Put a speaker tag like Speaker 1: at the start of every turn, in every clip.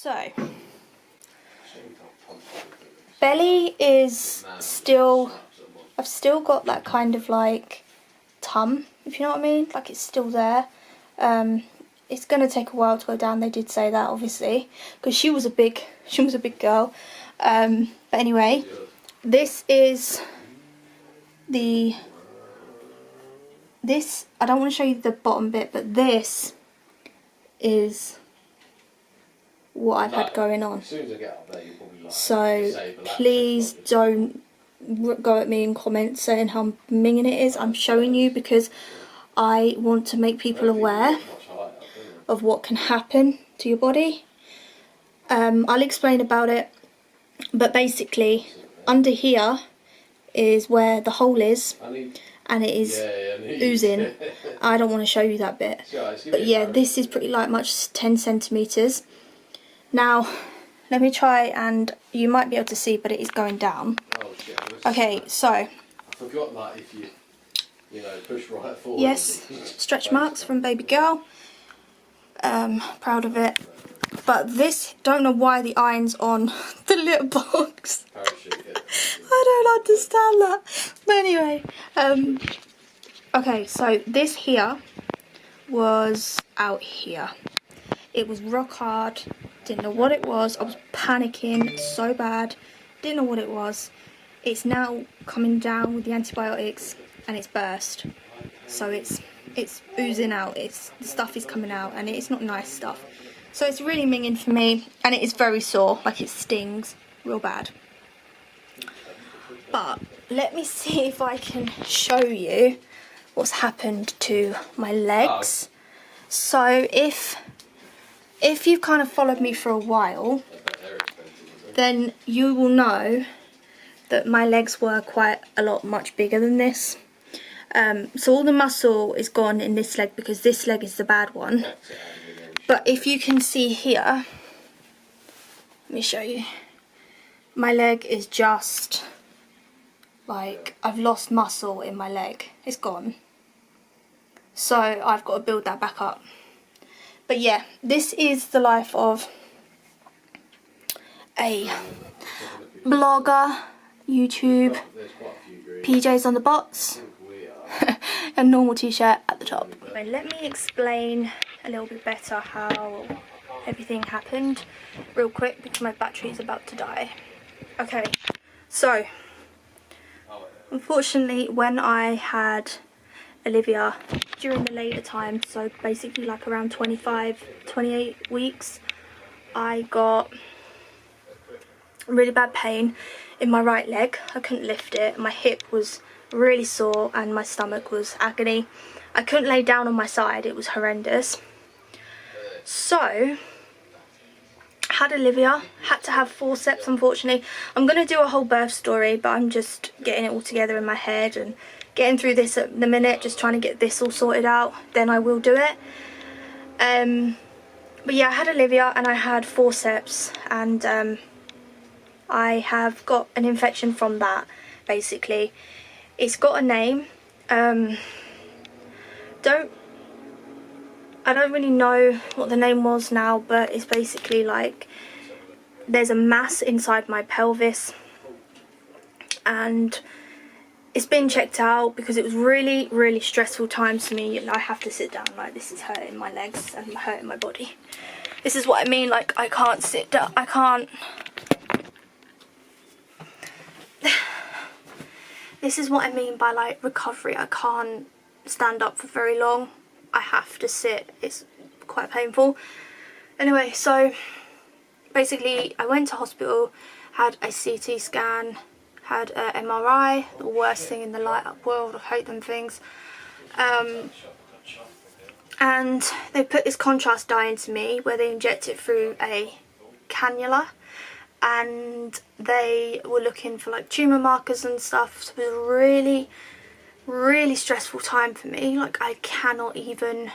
Speaker 1: So, belly is still, I've still got that kind of like tum, if you know what I mean, like it's still there. It's going to take a while to go down, they did say that obviously, because she was a big girl. But anyway, this is I don't want to show you the bottom bit, but this is what I've had going on. So please don't go at me in comments saying how minging it is. I'm showing you because I want to make people aware of what can happen to your body. I'll explain about it, but basically under here is where the hole is, and it is oozing. I don't want to show you that bit, but yeah, this is pretty like much 10 centimeters. Now let me try, and you might be able to see, but it is going down. Okay, so I forgot that if you push right forward. Yes, stretch marks from baby girl. Proud of it. But this, don't know why the iron's on the little box. I don't understand that. But anyway, okay, so this here was out here. It was rock hard. Didn't know what it was. I was panicking so bad. Didn't know what it was. It's now coming down with the antibiotics, and it's burst. So it's oozing out. The stuff is coming out, and it's not nice stuff. So it's really minging for me, and it is very sore. Like, it stings real bad. But let me see if I can show you what's happened to my legs. So if you've kind of followed me for a while, then you will know that my legs were quite a lot much bigger than this. So all the muscle is gone in this leg because this leg is the bad one. But if you can see here, let me show you. My leg is just like, I've lost muscle in my leg. It's gone. So I've got to build that back up. But yeah, this is the life of a blogger, YouTube, PJs on the bots, and normal t-shirt at the top. Right, let me explain a little bit better how everything happened real quick because my battery is about to die. Okay, so unfortunately when I had Olivia during the later time, so basically like around 28 weeks, I got really bad pain in my right leg. I couldn't lift it. My hip was really sore and my stomach was agony. I couldn't lay down on my side. It was horrendous. So had Olivia, had to have forceps unfortunately. I'm going to do a whole birth story, but I'm just getting it all together in my head and getting through this at the minute, just trying to get this all sorted out, then I will do it. But yeah, I had Olivia and I had forceps, and I have got an infection from that, basically. It's got a name. I don't really know what the name was now, but it's basically like there's a mass inside my pelvis, and it's been checked out because it was really stressful times for me. I have to sit down, like this is hurting my legs and hurting my body. This is what I mean, like I can't sit down, I can't. This is what I mean by like recovery. I can't stand up for very long. I have to sit. It's quite painful. Anyway, so basically I went to hospital, had a CT scan, had an MRI, the worst thing in the light up world. I hate them things. And they put this contrast dye into me where they inject it through a cannula, and they were looking for like tumour markers and stuff. So it was a really stressful time for me. Like I cannot even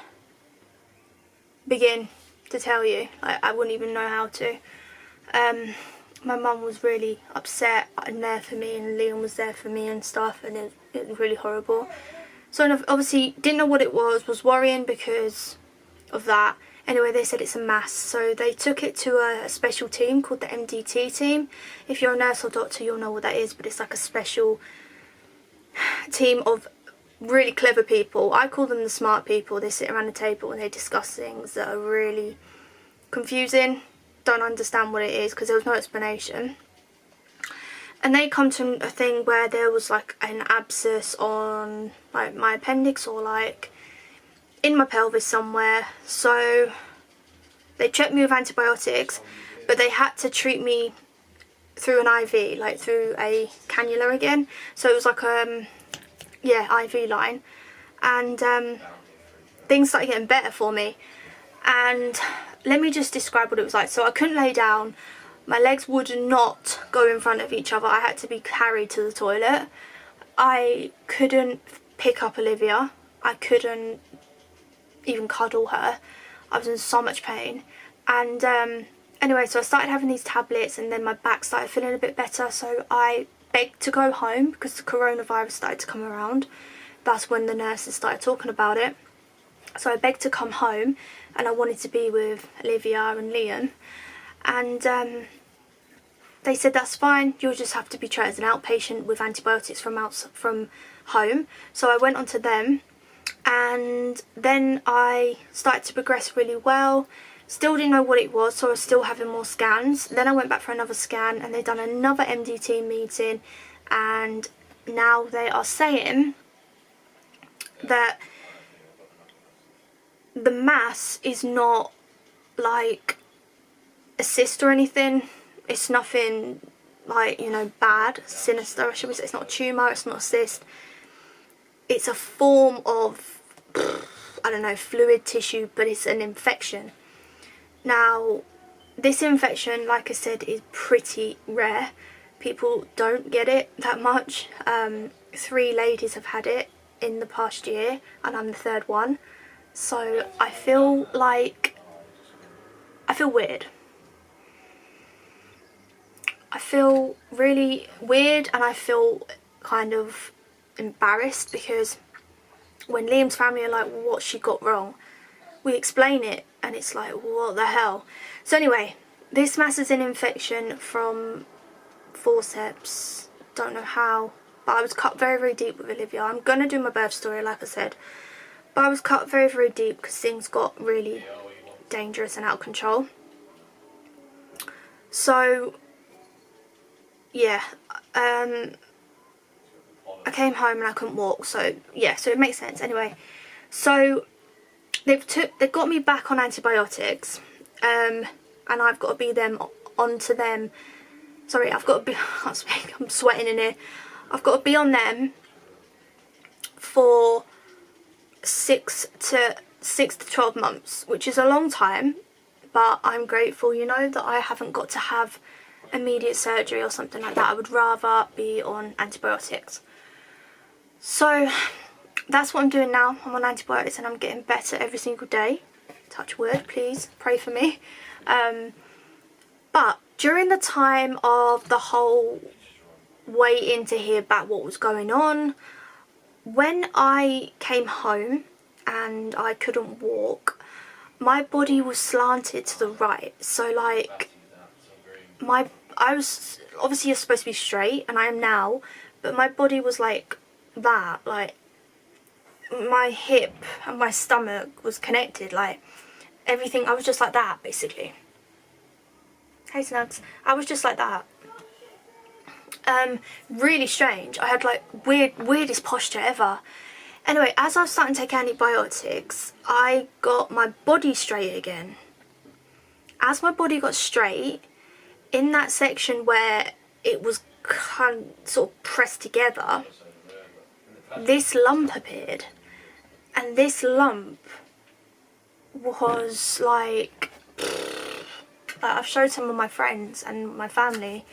Speaker 1: begin to tell you. I wouldn't even know how to. My mum was really upset and there for me, and Liam was there for me and stuff, and it was really horrible. So obviously didn't know what it was worrying because of that. Anyway, they said it's a mass, so they took it to a special team called the MDT team. If you're a nurse or doctor, you'll know what that is, but it's like a special team of really clever people. I call them the smart people. They sit around the table and they discuss things that are really confusing. Don't understand what it is because there was no explanation. And they come to a thing where there was like an abscess on like my appendix or like in my pelvis somewhere. So they checked me with antibiotics, but they had to treat me through an IV, like through a cannula again. So it was like yeah, IV line. And things started getting better for me. And let me just describe what it was like. So I couldn't lay down. My legs would not go in front of each other. I had to be carried to the toilet. I couldn't pick up Olivia. I couldn't even cuddle her. I was in so much pain. And anyway, so I started having these tablets and then my back started feeling a bit better. So I begged to go home because the coronavirus started to come around. That's when the nurses started talking about it. So I begged to come home and I wanted to be with Olivia and Liam. And they said, that's fine, you'll just have to be treated as an outpatient with antibiotics from home. So I went on to them, and then I started to progress really well. Still didn't know what it was, so I was still having more scans. Then I went back for another scan, and they'd done another MDT meeting, and now they are saying that the mass is not like a cyst or anything. It's nothing like, you know, bad, sinister, should we say. It's not a tumour, it's not a cyst. It's a form of, I don't know, fluid tissue, but it's an infection. Now, this infection, like I said, is pretty rare. People don't get it that much. 3 ladies have had it in the past year, and I'm the 3rd one. So I feel weird. I feel really weird, and I feel kind of embarrassed because when Liam's family are like, what she got wrong, we explain it and it's like, what the hell. So anyway, this mass is an infection from forceps. Don't know how, but I was cut very, very deep with Olivia. I'm going to do my birth story, like I said, but I was cut very, very deep because things got really dangerous and out of control. So yeah, I came home and I couldn't walk, so yeah, so it makes sense. Anyway, so they've got me back on antibiotics, and I've got to be onto them. Sorry, I've got to be, I can't speak, I'm sweating in here. I've got to be on them for 6 to 12 months, which is a long time, but I'm grateful, you know, that I haven't got to have immediate surgery or something like that. I would rather be on antibiotics. So that's what I'm doing now. I'm on antibiotics and I'm getting better every single day. Touch wood, please pray for me. But during the time of the whole waiting to hear back what was going on, when I came home and I couldn't walk, my body was slanted to the right. So like I was, obviously you're supposed to be straight, and I am now, but my body was like that, like my hip and my stomach was connected, like everything, I was just like that basically. Hey Snugs, I was just like that. Really strange. I had like weirdest posture ever. Anyway, as I was starting to take antibiotics, I got my body straight again. As my body got straight, in that section where it was kind of sort of pressed together, this lump appeared. And this lump was like I've showed some of my friends and my family,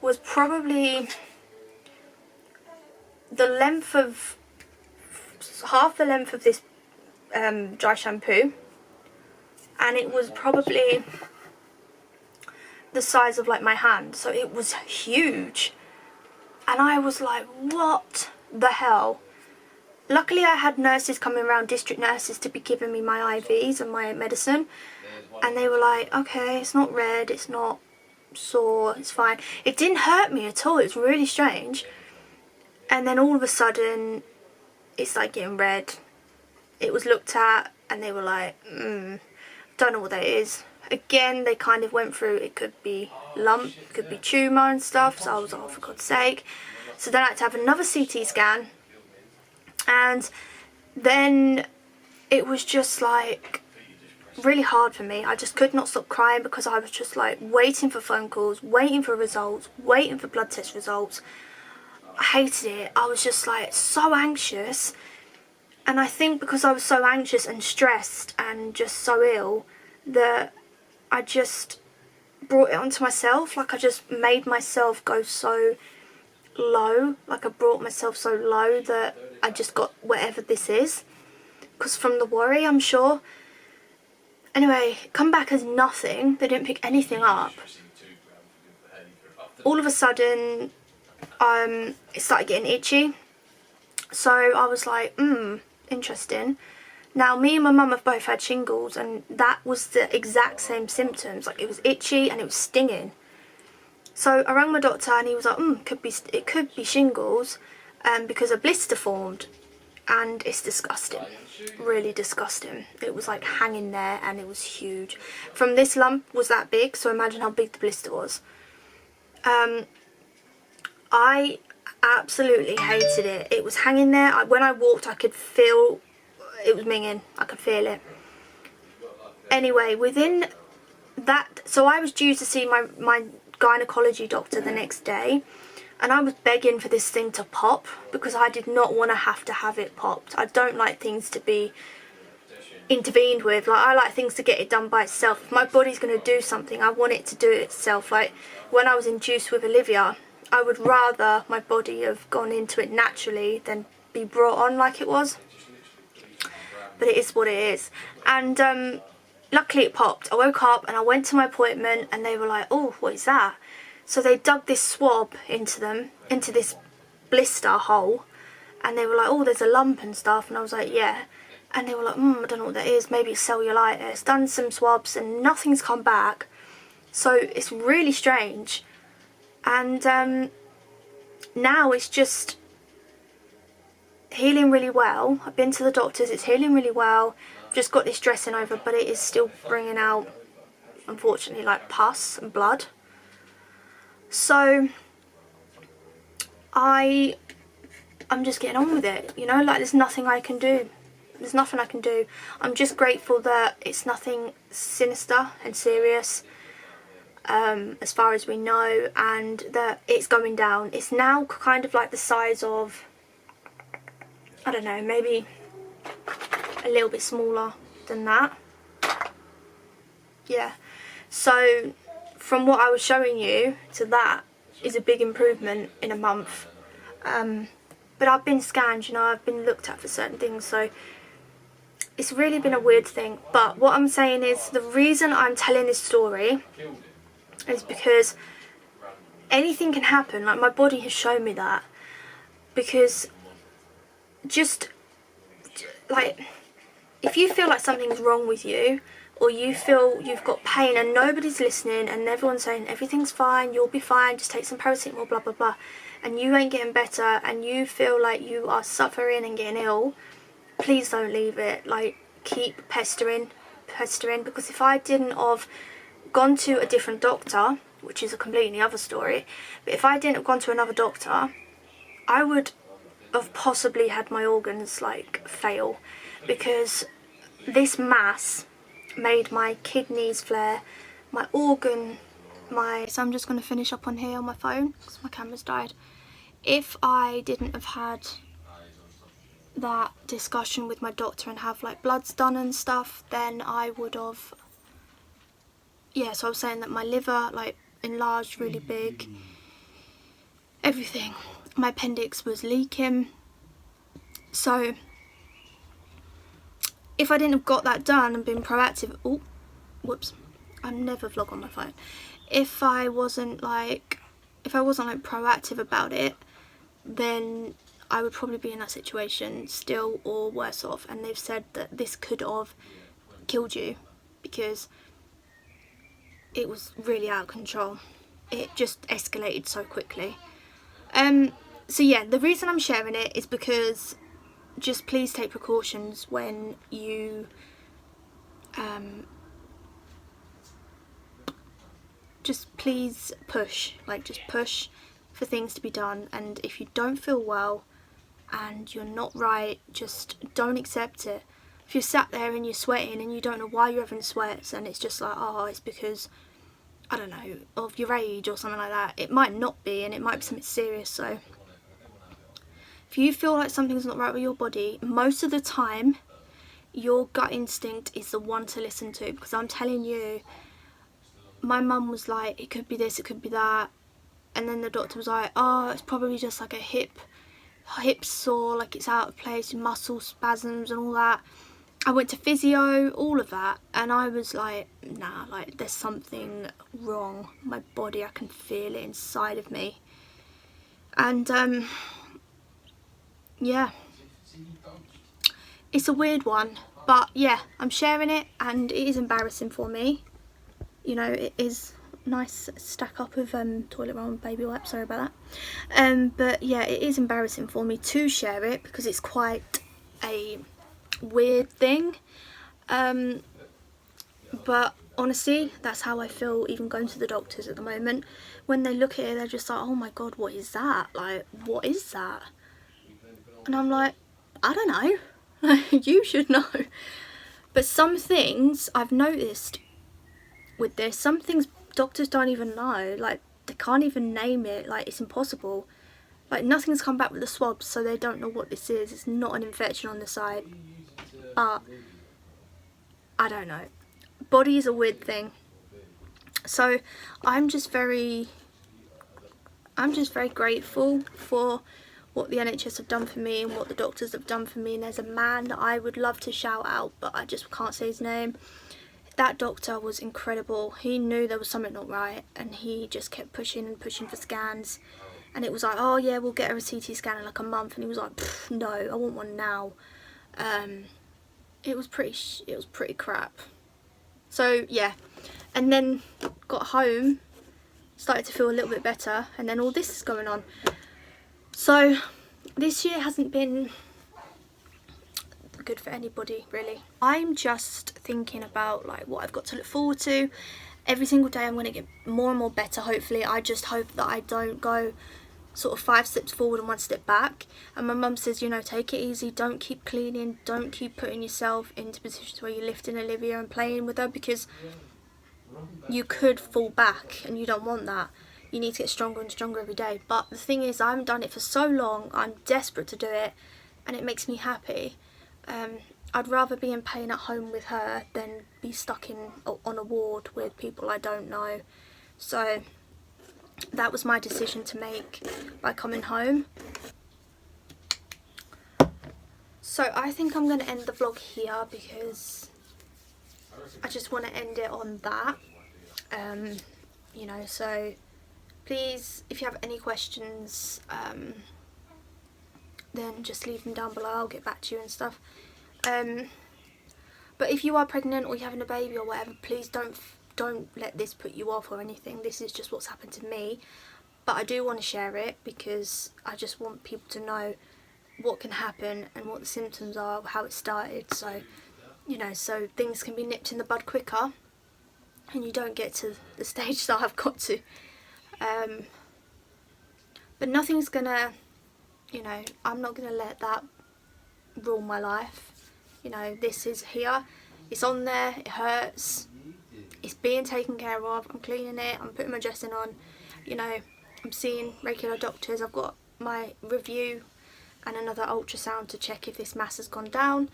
Speaker 1: was probably the length of, half the length of this dry shampoo, and it was probably the size of like my hand, so it was huge. And I was like, what the hell? Luckily I had nurses coming around, district nurses, to be giving me my IVs and my medicine, And they were like, okay, it's not red, it's not sore, it's fine. It didn't hurt me at all, it was really strange. And then all of a sudden, it's like getting red. It was looked at and they were like, don't know what that is. Again, they kind of went through, it could be lump, it could be tumour and stuff. So I was like, oh, for God's sake. So then I had to have another CT scan. And then it was just like really hard for me. I just could not stop crying because I was just like waiting for phone calls, waiting for results, waiting for blood test results. I hated it. I was just like so anxious. And I think because I was so anxious and stressed and just so ill that I just brought it onto myself. Like I just made myself go so low. Like I brought myself so low that I just got whatever this is. Because from the worry, I'm sure. Anyway, come back as nothing. They didn't pick anything up. All of a sudden, it started getting itchy. So I was like, interesting. Now, me and my mum have both had shingles, and that was the exact same symptoms. Like, it was itchy and it was stinging. So I rang my doctor and he was like, it could be shingles because a blister formed. And it's disgusting. Really disgusting. It was like hanging there and it was huge. From this lump was that big, so imagine how big the blister was. I absolutely hated it. It was hanging there. When I walked, I could feel it was minging. I could feel it. Anyway, within that, so I was due to see my gynecology doctor the next day, and I was begging for this thing to pop because I did not want to have it popped. I don't like things to be intervened with. Like, I like things to get it done by itself. If my body's going to do something, I want it to do it itself. Like when I was induced with Olivia, I would rather my body have gone into it naturally than be brought on like it was. But it is what it is. And luckily it popped. I woke up and I went to my appointment and they were like, oh, what is that? So they dug this swab into this blister hole, and they were like, oh, there's a lump and stuff. And I was like, yeah. And they were like, I don't know what that is. Maybe it's cellulitis. Done some swabs and nothing's come back. So it's really strange. And now it's just healing really well. I've been to the doctors. It's healing really well. I've just got this dressing over, but it is still bringing out, unfortunately, like pus and blood. So I'm just getting on with it, you know, like there's nothing I can do. There's nothing I can do. I'm just grateful that it's nothing sinister and serious, as far as we know, and that it's going down. It's now kind of like the size of, I don't know, maybe a little bit smaller than that. Yeah. So from what I was showing you to that is a big improvement in a month. But I've been scanned, you know, I've been looked at for certain things, so it's really been a weird thing. But what I'm saying is the reason I'm telling this story is because anything can happen. Like, my body has shown me that. Because just, like, if you feel like something's wrong with you, or you feel you've got pain and nobody's listening and everyone's saying everything's fine, you'll be fine, just take some paracetamol, blah blah blah, and you ain't getting better and you feel like you are suffering and getting ill, please don't leave it. Like, keep pestering, because if I didn't have gone to a different doctor, which is a completely other story, but if I didn't have gone to another doctor, I would have possibly had my organs like fail, because this mass made my kidneys flare, my organ, So I'm just going to finish up on here on my phone because my camera's died. If I didn't have had that discussion with my doctor and have like bloods done and stuff, then I would have, yeah, so I was saying that my liver like enlarged really big, everything. My appendix was leaking. So if I didn't have got that done and been proactive, oh, whoops, I never vlog on my phone. If I wasn't like proactive about it, then I would probably be in that situation still or worse off. And they've said that this could have killed you, because it was really out of control. It just escalated so quickly. So yeah, the reason I'm sharing it is because just please take precautions when you just please push, like just push for things to be done. And if you don't feel well and you're not right, just don't accept it. If you're sat there and you're sweating and you don't know why you're having sweats, and it's just like, oh, it's because, I don't know, of your age or something like that, it might not be, and it might be something serious. So if you feel like something's not right with your body, most of the time your gut instinct is the one to listen to, because I'm telling you, my mum was like, it could be this, it could be that, and then the doctor was like, oh, it's probably just like a hip sore, like it's out of place, muscle spasms and all that. I went to physio, all of that, and I was like, nah, like there's something wrong. My body, I can feel it inside of me. And yeah, it's a weird one, but yeah, I'm sharing it, and it is embarrassing for me. You know, it is nice stack up of toilet roll and baby wipes, sorry about that. But yeah, it is embarrassing for me to share it because it's quite a weird thing. But honestly, that's how I feel even going to the doctors at the moment. When they look at it, they're just like, oh my god, what is that? Like, what is that? And I'm like, I don't know. You should know. But some things I've noticed with this, some things doctors don't even know. Like, they can't even name it. Like, it's impossible. Like, nothing's come back with the swabs, so they don't know what this is. It's not an infection on the side. But I don't know. Body is a weird thing. So I'm just very grateful for what the NHS have done for me and what the doctors have done for me. And there's a man that I would love to shout out, but I just can't say his name. That doctor was incredible. He knew there was something not right, and he just kept pushing and pushing for scans. And it was like, oh yeah, we'll get her a CT scan in like a month. And he was like, no, I want one now. It was pretty crap. So yeah, and then got home, started to feel a little bit better, and then all this is going on. So this year hasn't been good for anybody really. I'm just thinking about like what I've got to look forward to. Every single day I'm going to get more and more better, hopefully. I just hope that I don't go sort of 5 steps forward and 1 step back. And my mum says, you know, take it easy, don't keep cleaning, don't keep putting yourself into positions where you're lifting Olivia and playing with her, because you could fall back and you don't want that. You need to get stronger and stronger every day. But the thing is, I haven't done it for so long, I'm desperate to do it, and it makes me happy. I'd rather be in pain at home with her than be stuck on a ward with people I don't know. So that was my decision to make by coming home. So I think I'm going to end the vlog here because I just want to end it on that. You know, so please, if you have any questions, then just leave them down below. I'll get back to you and stuff. But if you are pregnant or you're having a baby or whatever, please don't let this put you off or anything. This is just what's happened to me. But I do want to share it because I just want people to know what can happen and what the symptoms are, how it started. So, you know, so things can be nipped in the bud quicker and you don't get to the stage that I've got to. But nothing's gonna, you know, I'm not gonna let that rule my life. You know, this is here, it's on there, it hurts, it's being taken care of, I'm cleaning it, I'm putting my dressing on, you know, I'm seeing regular doctors, I've got my review and another ultrasound to check if this mass has gone down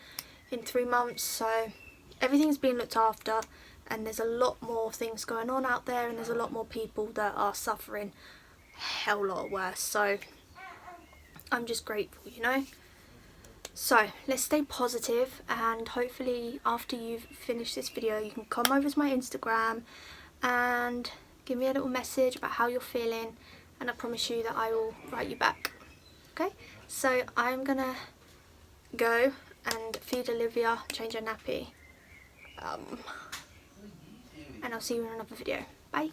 Speaker 1: in 3 months. So everything's being looked after, and there's a lot more things going on out there, and there's a lot more people that are suffering a hell lot worse. So I'm just grateful, you know. So let's stay positive, and hopefully after you've finished this video you can come over to my Instagram and give me a little message about how you're feeling, and I promise you that I will write you back. Okay, so I'm gonna go and feed Olivia, change her nappy, and I'll see you in another video. Bye.